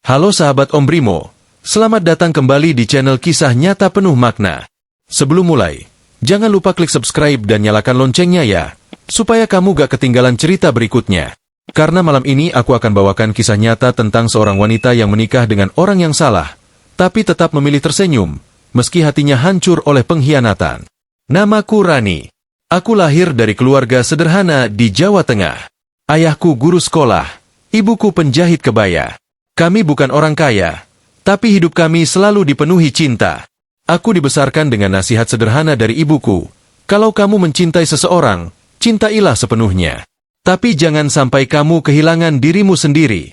Halo sahabat Om Brimo, selamat datang kembali di channel kisah nyata penuh makna. Sebelum mulai, jangan lupa klik subscribe dan nyalakan loncengnya ya, supaya kamu gak ketinggalan cerita berikutnya. Karena malam ini aku akan bawakan kisah nyata tentang seorang wanita yang menikah dengan orang yang salah, tapi tetap memilih tersenyum, meski hatinya hancur oleh pengkhianatan. Namaku Rani. Aku lahir dari keluarga sederhana di Jawa Tengah. Ayahku guru sekolah, ibuku penjahit kebaya. Kami bukan orang kaya, tapi hidup kami selalu dipenuhi cinta. Aku dibesarkan dengan nasihat sederhana dari ibuku. Kalau kamu mencintai seseorang, cintailah sepenuhnya. Tapi jangan sampai kamu kehilangan dirimu sendiri.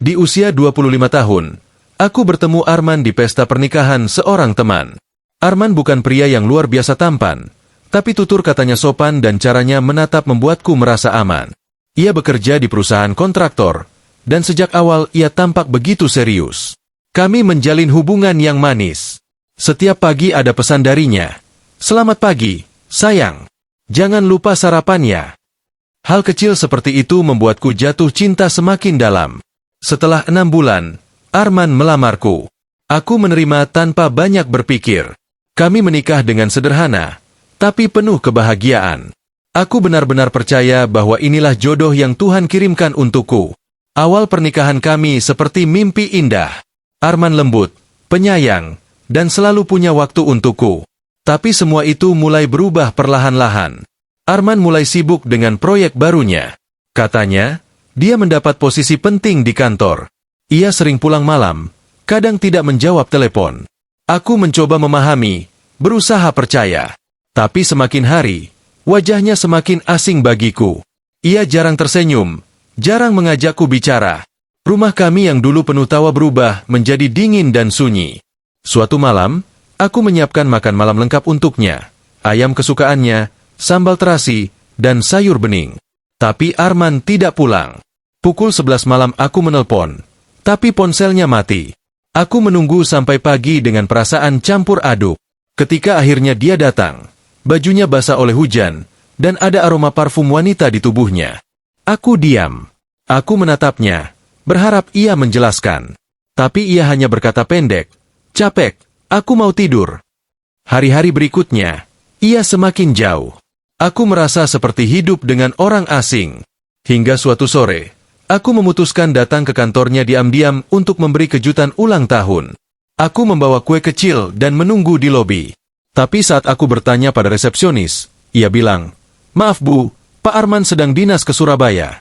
Di usia 25 tahun, aku bertemu Arman di pesta pernikahan seorang teman. Arman bukan pria yang luar biasa tampan, tapi tutur katanya sopan dan caranya menatap membuatku merasa aman. Ia bekerja di perusahaan kontraktor, dan sejak awal ia tampak begitu serius. Kami menjalin hubungan yang manis. Setiap pagi ada pesan darinya. Selamat pagi, sayang. Jangan lupa sarapannya. Hal kecil seperti itu membuatku jatuh cinta semakin dalam. Setelah 6 bulan, Arman melamarku. Aku menerima tanpa banyak berpikir. Kami menikah dengan sederhana, tapi penuh kebahagiaan. Aku benar-benar percaya bahwa inilah jodoh yang Tuhan kirimkan untukku. Awal pernikahan kami seperti mimpi indah. Arman lembut, penyayang, dan selalu punya waktu untukku. Tapi semua itu mulai berubah perlahan-lahan. Arman mulai sibuk dengan proyek barunya. Katanya, dia mendapat posisi penting di kantor. Ia sering pulang malam, kadang tidak menjawab telepon. Aku mencoba memahami, berusaha percaya. Tapi semakin hari, wajahnya semakin asing bagiku. Ia jarang tersenyum, jarang mengajakku bicara. Rumah kami yang dulu penuh tawa berubah menjadi dingin dan sunyi. Suatu malam, aku menyiapkan makan malam lengkap untuknya. Ayam kesukaannya, sambal terasi, dan sayur bening. Tapi Arman tidak pulang. Pukul 11 malam aku menelpon, tapi ponselnya mati. Aku menunggu sampai pagi dengan perasaan campur aduk. Ketika akhirnya dia datang, bajunya basah oleh hujan, dan ada aroma parfum wanita di tubuhnya. Aku diam. Aku menatapnya, berharap ia menjelaskan. Tapi ia hanya berkata pendek, "Capek, aku mau tidur." Hari-hari berikutnya, ia semakin jauh. Aku merasa seperti hidup dengan orang asing. Hingga suatu sore, aku memutuskan datang ke kantornya diam-diam untuk memberi kejutan ulang tahun. Aku membawa kue kecil dan menunggu di lobi. Tapi saat aku bertanya pada resepsionis, ia bilang, "Maaf Bu, Pak Arman sedang dinas ke Surabaya."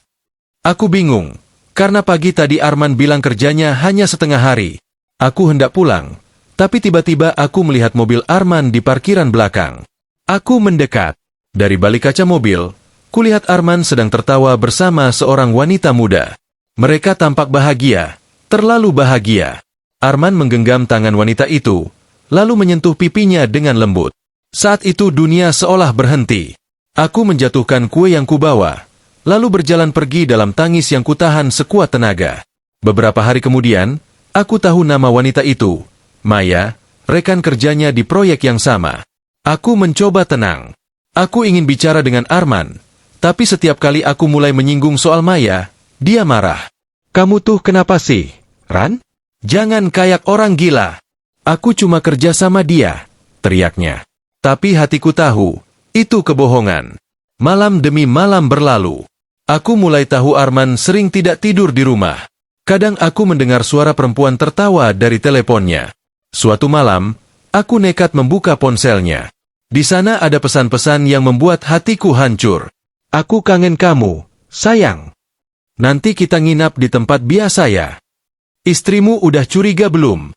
Aku bingung, karena pagi tadi Arman bilang kerjanya hanya setengah hari. Aku hendak pulang, tapi tiba-tiba aku melihat mobil Arman di parkiran belakang. Aku mendekat. Dari balik kaca mobil, kulihat Arman sedang tertawa bersama seorang wanita muda. Mereka tampak bahagia, terlalu bahagia. Arman menggenggam tangan wanita itu, lalu menyentuh pipinya dengan lembut. Saat itu dunia seolah berhenti. Aku menjatuhkan kue yang kubawa, lalu berjalan pergi dalam tangis yang kutahan sekuat tenaga. Beberapa hari kemudian, aku tahu nama wanita itu, Maya, rekan kerjanya di proyek yang sama. Aku mencoba tenang. Aku ingin bicara dengan Arman, tapi setiap kali aku mulai menyinggung soal Maya, dia marah. "Kamu tuh kenapa sih, Ran? Jangan kayak orang gila. Aku cuma kerja sama dia," teriaknya. Tapi hatiku tahu, itu kebohongan. Malam demi malam berlalu. Aku mulai tahu Arman sering tidak tidur di rumah. Kadang aku mendengar suara perempuan tertawa dari teleponnya. Suatu malam, aku nekat membuka ponselnya. Di sana ada pesan-pesan yang membuat hatiku hancur. "Aku kangen kamu, sayang. Nanti kita nginap di tempat biasa ya. Istrimu udah curiga belum?"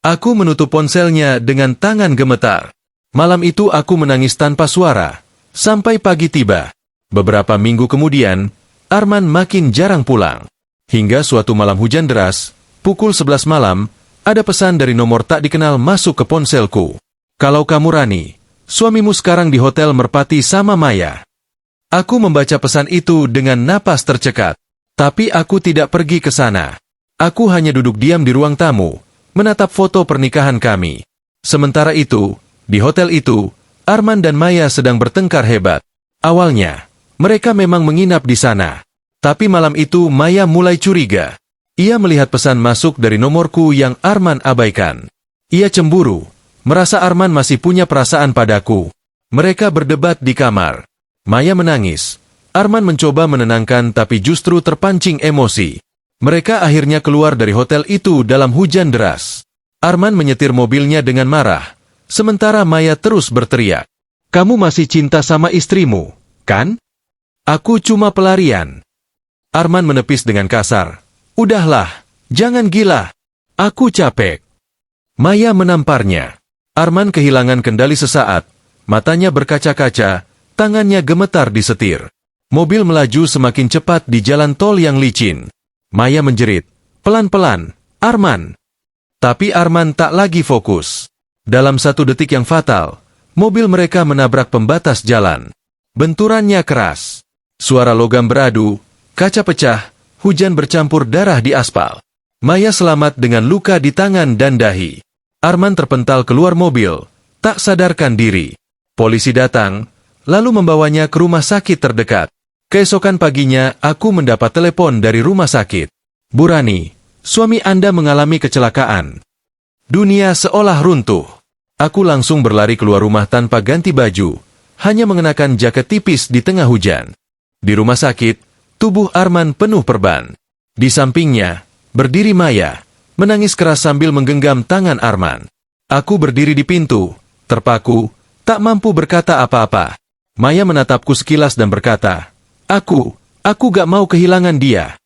Aku menutup ponselnya dengan tangan gemetar. Malam itu aku menangis tanpa suara, sampai pagi tiba. Beberapa minggu kemudian, Arman makin jarang pulang. Hingga suatu malam hujan deras, pukul 11 malam, ada pesan dari nomor tak dikenal masuk ke ponselku. "Kalau kamu Rani, suamimu sekarang di Hotel Merpati sama Maya." Aku membaca pesan itu dengan napas tercekat. Tapi aku tidak pergi ke sana. Aku hanya duduk diam di ruang tamu, menatap foto pernikahan kami. Sementara itu, di hotel itu, Arman dan Maya sedang bertengkar hebat. Awalnya, mereka memang menginap di sana. Tapi malam itu Maya mulai curiga. Ia melihat pesan masuk dari nomorku yang Arman abaikan. Ia cemburu, merasa Arman masih punya perasaan padaku. Mereka berdebat di kamar. Maya menangis. Arman mencoba menenangkan tapi justru terpancing emosi. Mereka akhirnya keluar dari hotel itu dalam hujan deras. Arman menyetir mobilnya dengan marah, sementara Maya terus berteriak. Kamu masih cinta sama istrimu, kan? Aku cuma pelarian. Arman menepis dengan kasar. Udahlah, jangan gila. Aku capek. Maya menamparnya. Arman kehilangan kendali sesaat. Matanya berkaca-kaca, tangannya gemetar di setir. Mobil melaju semakin cepat di jalan tol yang licin. Maya menjerit. Pelan-pelan, Arman. Tapi Arman tak lagi fokus. Dalam 1 detik yang fatal, mobil mereka menabrak pembatas jalan. Benturannya keras. Suara logam beradu, kaca pecah, hujan bercampur darah di aspal. Maya selamat dengan luka di tangan dan dahi. Arman terpental keluar mobil, tak sadarkan diri. Polisi datang, lalu membawanya ke rumah sakit terdekat. Keesokan paginya, aku mendapat telepon dari rumah sakit. Bu Rani, suami Anda mengalami kecelakaan. Dunia seolah runtuh. Aku langsung berlari keluar rumah tanpa ganti baju, hanya mengenakan jaket tipis di tengah hujan. Di rumah sakit, tubuh Arman penuh perban. Di sampingnya, berdiri Maya, menangis keras sambil menggenggam tangan Arman. Aku berdiri di pintu, terpaku, tak mampu berkata apa-apa. Maya menatapku sekilas dan berkata, Aku gak mau kehilangan dia.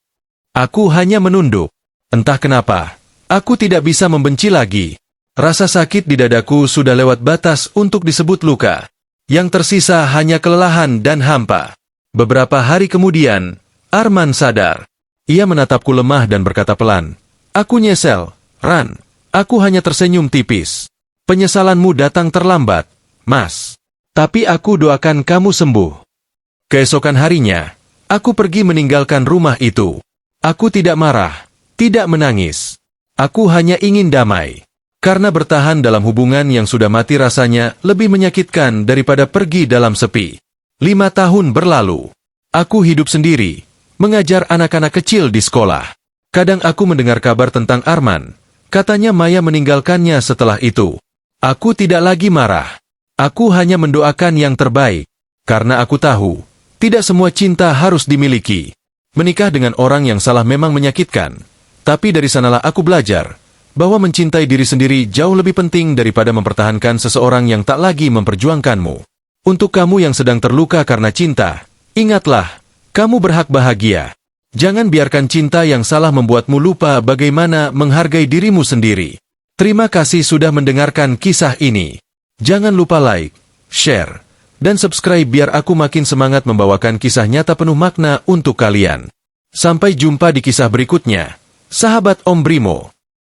Aku hanya menunduk. Entah kenapa, aku tidak bisa membenci lagi. Rasa sakit di dadaku sudah lewat batas untuk disebut luka. Yang tersisa hanya kelelahan dan hampa. Beberapa hari kemudian, Arman sadar. Ia menatapku lemah dan berkata pelan, Aku nyesel, Ran. Aku hanya tersenyum tipis. Penyesalanmu datang terlambat, Mas. Tapi aku doakan kamu sembuh. Keesokan harinya, aku pergi meninggalkan rumah itu. Aku tidak marah, tidak menangis. Aku hanya ingin damai. Karena bertahan dalam hubungan yang sudah mati rasanya lebih menyakitkan daripada pergi dalam sepi. 5 tahun berlalu. Aku hidup sendiri, mengajar anak-anak kecil di sekolah. Kadang aku mendengar kabar tentang Arman. Katanya Maya meninggalkannya setelah itu. Aku tidak lagi marah. Aku hanya mendoakan yang terbaik. Karena aku tahu, tidak semua cinta harus dimiliki. Menikah dengan orang yang salah memang menyakitkan. Tapi dari sanalah aku belajar, bahwa mencintai diri sendiri jauh lebih penting daripada mempertahankan seseorang yang tak lagi memperjuangkanmu. Untuk kamu yang sedang terluka karena cinta, ingatlah, kamu berhak bahagia. Jangan biarkan cinta yang salah membuatmu lupa bagaimana menghargai dirimu sendiri. Terima kasih sudah mendengarkan kisah ini. Jangan lupa like, share, dan subscribe biar aku makin semangat membawakan kisah nyata penuh makna untuk kalian. Sampai jumpa di kisah berikutnya. Sahabat Om Brimo.